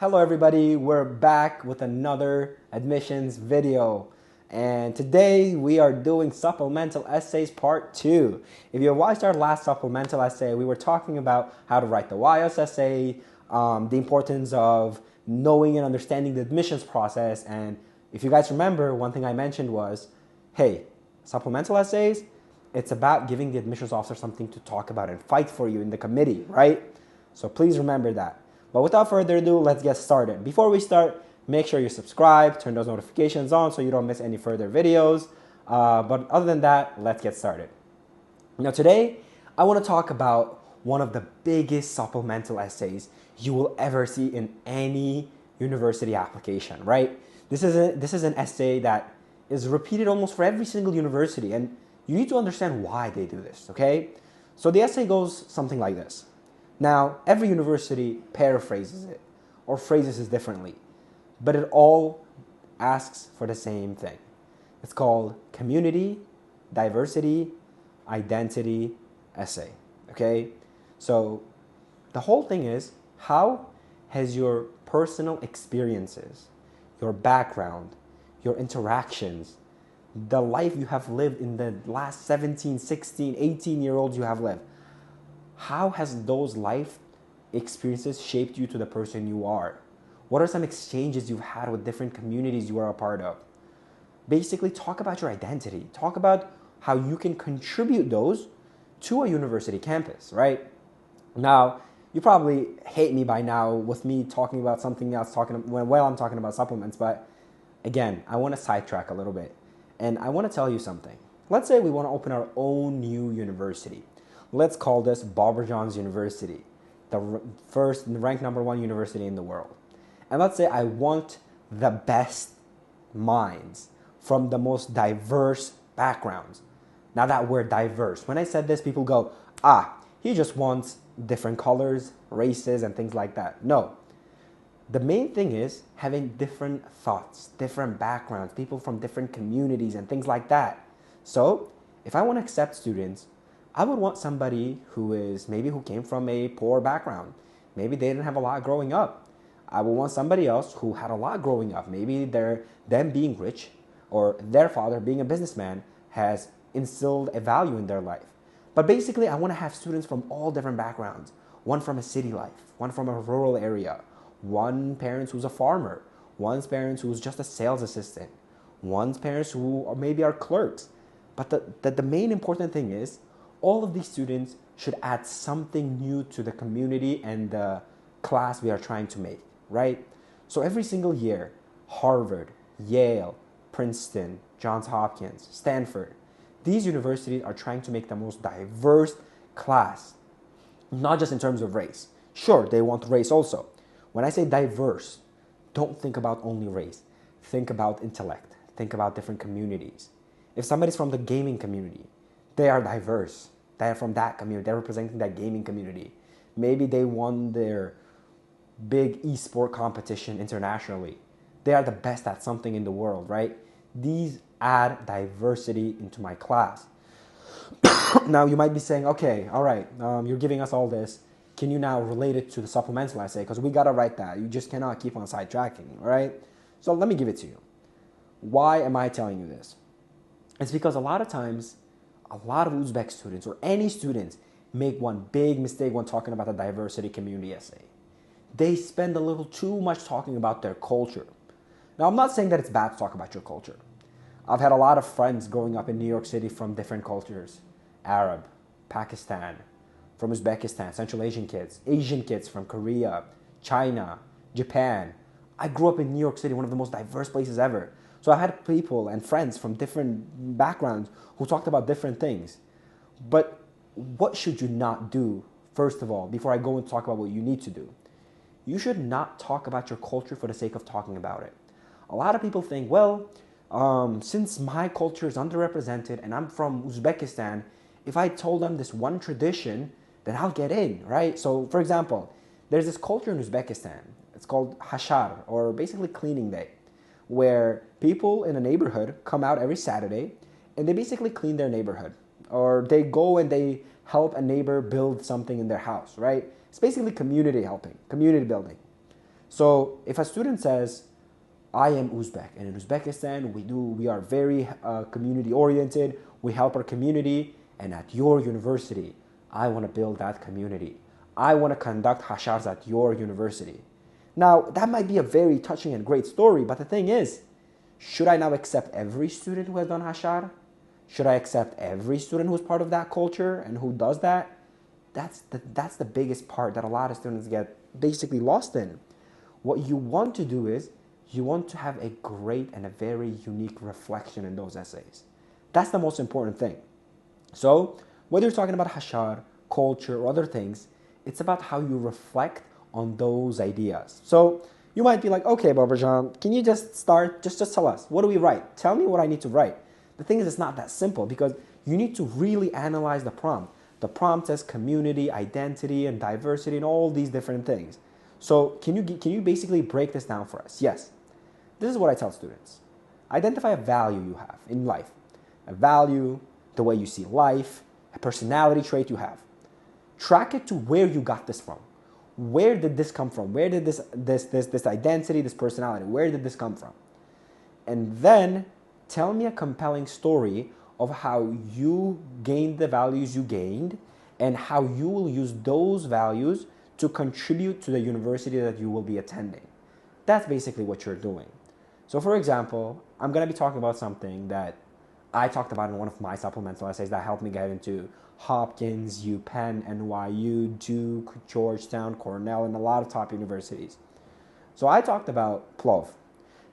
Hello everybody, we're back with another admissions video. And today we are doing supplemental essays part 2. If you watched our last supplemental essay, we were talking about how to write the YS essay, the importance of knowing and understanding the admissions process. And if you guys remember, one thing I mentioned was, hey, supplemental essays, it's about giving the admissions officer something to talk about and fight for you in the committee, right? So please remember that. But without further ado, let's get started. Before we start, make sure you subscribe, turn those notifications on so you don't miss any further videos. But other than that, let's get started. Now today, I want to talk about one of the biggest supplemental essays you will ever see in any university application, right? This is an essay that is repeated almost for every single university, and you need to understand why they do this, okay? So the essay goes something like this. Now, every university paraphrases it or phrases it differently, but it all asks for the same thing. It's called Community, Diversity, Identity Essay, okay? So the whole thing is, how has your personal experiences, your background, your interactions, the life you have lived in the last 17, 16, 18-year-olds you have lived, how has those life experiences shaped you to the person you are? What are some exchanges you've had with different communities you are a part of? Basically, talk about your identity. Talk about how you can contribute those to a university campus, right? Now, you probably hate me by now with me talking about something else while I'm talking about supplements, but again, I want to sidetrack a little bit. And I want to tell you something. Let's say we want to open our own new university. Let's call this Barbara John's University, the first ranked #1 university in the world. And let's say I want the best minds from the most diverse backgrounds. Now that word diverse, when I said this, people go, he just wants different colors, races, and things like that. No. The main thing is having different thoughts, different backgrounds, people from different communities and things like that. So if I want to accept students, I would want somebody who came from a poor background. Maybe they didn't have a lot growing up. I would want somebody else who had a lot growing up. Maybe them being rich or their father being a businessman has instilled a value in their life. But basically, I want to have students from all different backgrounds. One from a city life, one from a rural area, one parent who's a farmer, one's parents who's just a sales assistant, one's parents who maybe are clerks. But the main important thing is, all of these students should add something new to the community and the class we are trying to make, right? So every single year, Harvard, Yale, Princeton, Johns Hopkins, Stanford, these universities are trying to make the most diverse class, not just in terms of race. Sure, they want race also. When I say diverse, don't think about only race. Think about intellect. Think about different communities. If somebody's from the gaming community, they are diverse. They are from that community. They're representing that gaming community. Maybe they won their big esport competition internationally. They are the best at something in the world, right? These add diversity into my class. Now, you might be saying, okay, all right, you're giving us all this. Can you now relate it to the supplemental essay? Because we got to write that. You just cannot keep on sidetracking, all right? So let me give it to you. Why am I telling you this? It's because a lot of times, a lot of Uzbek students or any students make one big mistake when talking about the diversity community essay. They spend a little too much talking about their culture. Now, I'm not saying that it's bad to talk about your culture. I've had a lot of friends growing up in New York City from different cultures. Arab, Pakistan, from Uzbekistan, Central Asian kids from Korea, China, Japan. I grew up in New York City, one of the most diverse places ever. So I had people and friends from different backgrounds who talked about different things. But what should you not do, first of all, before I go and talk about what you need to do? You should not talk about your culture for the sake of talking about it. A lot of people think, well, since my culture is underrepresented and I'm from Uzbekistan, if I told them this one tradition, then I'll get in, right? So, for example, there's this culture in Uzbekistan. It's called hashar, or basically cleaning day, where people in a neighborhood come out every Saturday and they basically clean their neighborhood, or they go and they help a neighbor build something in their house, right? It's basically community helping, community building. So if a student says, I am Uzbek, and in Uzbekistan we are very community oriented, we help our community, and at your university, I want to build that community. I want to conduct hashars at your university. Now, that might be a very touching and great story, but the thing is, should I now accept every student who has done hashar? Should I accept every student who's part of that culture and who does that? That's the biggest part that a lot of students get basically lost in. What you want to do is, you want to have a great and a very unique reflection in those essays. That's the most important thing. So, whether you're talking about hashar, culture, or other things, it's about how you reflect on those ideas. So, you might be like, okay, Babajan, can you just start, just tell us, what do we write? Tell me what I need to write. The thing is, it's not that simple because you need to really analyze the prompt. The prompt says community, identity, and diversity, and all these different things. So can you basically break this down for us? Yes. This is what I tell students. Identify a value you have in life. A value, the way you see life, a personality trait you have. Track it to where you got this from. Where did this come from? Where did this identity, this personality, where did this come from? And then tell me a compelling story of how you gained the values you gained and how you will use those values to contribute to the university that you will be attending. That's basically what you're doing. So for example, I'm going to be talking about something that I talked about in one of my supplemental essays that helped me get into Hopkins, UPenn, NYU, Duke, Georgetown, Cornell, and a lot of top universities. So I talked about plov.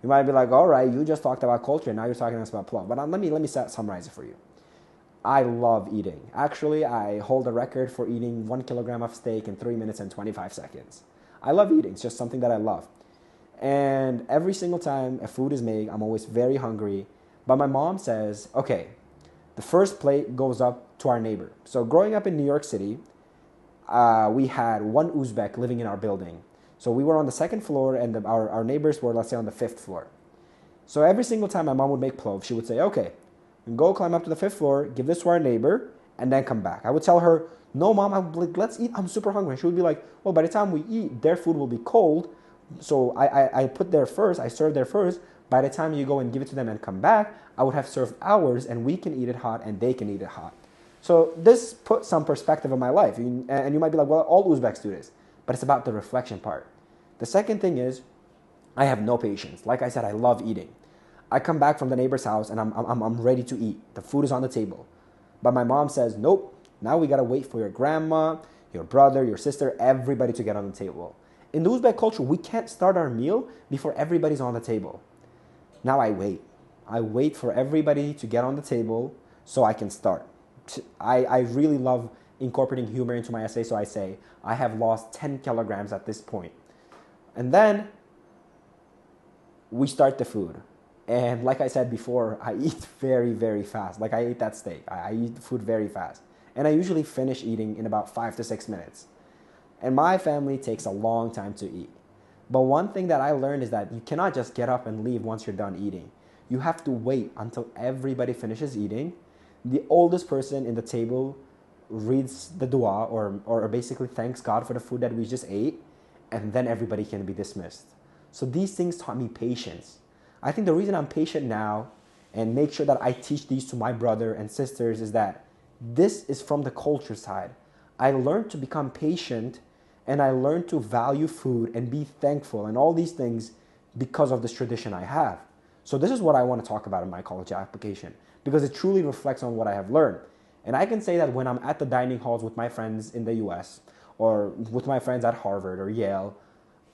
You might be like, all right, you just talked about culture, and now you're talking to us about plov. But let me summarize it for you. I love eating. Actually, I hold a record for eating 1 kilogram of steak in 3 minutes and 25 seconds. I love eating. It's just something that I love. And every single time a food is made, I'm always very hungry. But my mom says, okay, the first plate goes up to our neighbor. So growing up in New York City, we had one Uzbek living in our building. So we were on the second floor and our neighbors were, let's say, on the fifth floor. So every single time my mom would make plov, she would say, okay, go climb up to the fifth floor, give this to our neighbor, and then come back. I would tell her, no, mom, let's eat. I'm super hungry. She would be like, well, by the time we eat, their food will be cold. So I put there first, I serve there first. By the time you go and give it to them and come back, I would have served ours and we can eat it hot and they can eat it hot. So this put some perspective in my life. And you might be like, well, all Uzbeks do this. But it's about the reflection part. The second thing is, I have no patience. Like I said, I love eating. I come back from the neighbor's house and I'm ready to eat. The food is on the table. But my mom says, nope, now we gotta wait for your grandma, your brother, your sister, everybody to get on the table. In the Uzbek culture, we can't start our meal before everybody's on the table. Now I wait. I wait for everybody to get on the table so I can start. I really love incorporating humor into my essay, so I say, I have lost 10 kilograms at this point. And then we start the food. And like I said before, I eat very, very fast. Like I eat that steak. I eat the food very fast. And I usually finish eating in about 5 to 6 minutes. And my family takes a long time to eat. But one thing that I learned is that you cannot just get up and leave once you're done eating. You have to wait until everybody finishes eating. The oldest person in the table reads the dua or basically thanks God for the food that we just ate. And then everybody can be dismissed. So these things taught me patience. I think the reason I'm patient now and make sure that I teach these to my brother and sisters is that this is from the culture side. I learned to become patient and I learned to value food and be thankful and all these things because of this tradition I have. So this is what I want to talk about in my college application because it truly reflects on what I have learned. And I can say that when I'm at the dining halls with my friends in the US or with my friends at Harvard or Yale,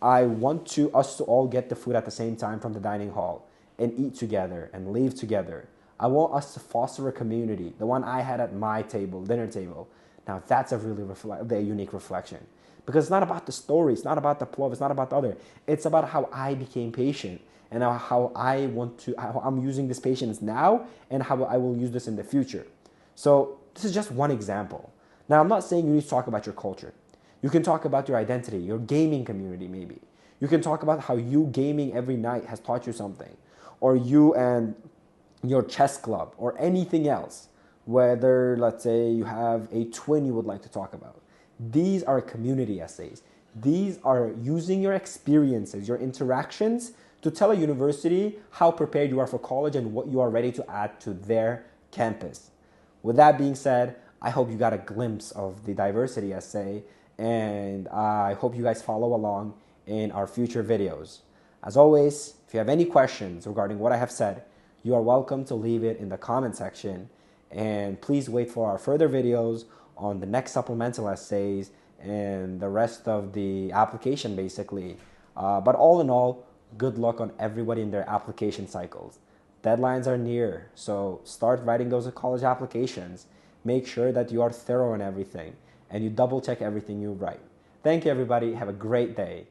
I want us to all get the food at the same time from the dining hall and eat together and leave together. I want us to foster a community, the one I had at my table, dinner table. Now that's a really unique reflection because it's not about the story, it's not about the plov, it's not about the other. It's about how I became patient and how I'm using this patience now and how I will use this in the future. So this is just one example. Now I'm not saying you need to talk about your culture. You can talk about your identity, your gaming community maybe. You can talk about how you gaming every night has taught you something. Or you and your chess club or anything else. Whether, let's say, you have a twin you would like to talk about. These are community essays. These are using your experiences, your interactions to tell a university how prepared you are for college and what you are ready to add to their campus. With that being said, I hope you got a glimpse of the diversity essay, and I hope you guys follow along in our future videos. As always, if you have any questions regarding what I have said, you are welcome to leave it in the comment section, and please wait for our further videos on the next supplemental essays and the rest of the application basically. But all in all, good luck on everybody in their application cycles. Deadlines are near, so start writing those college applications. Make sure that you are thorough in everything and you double check everything you write. Thank you everybody, have a great day.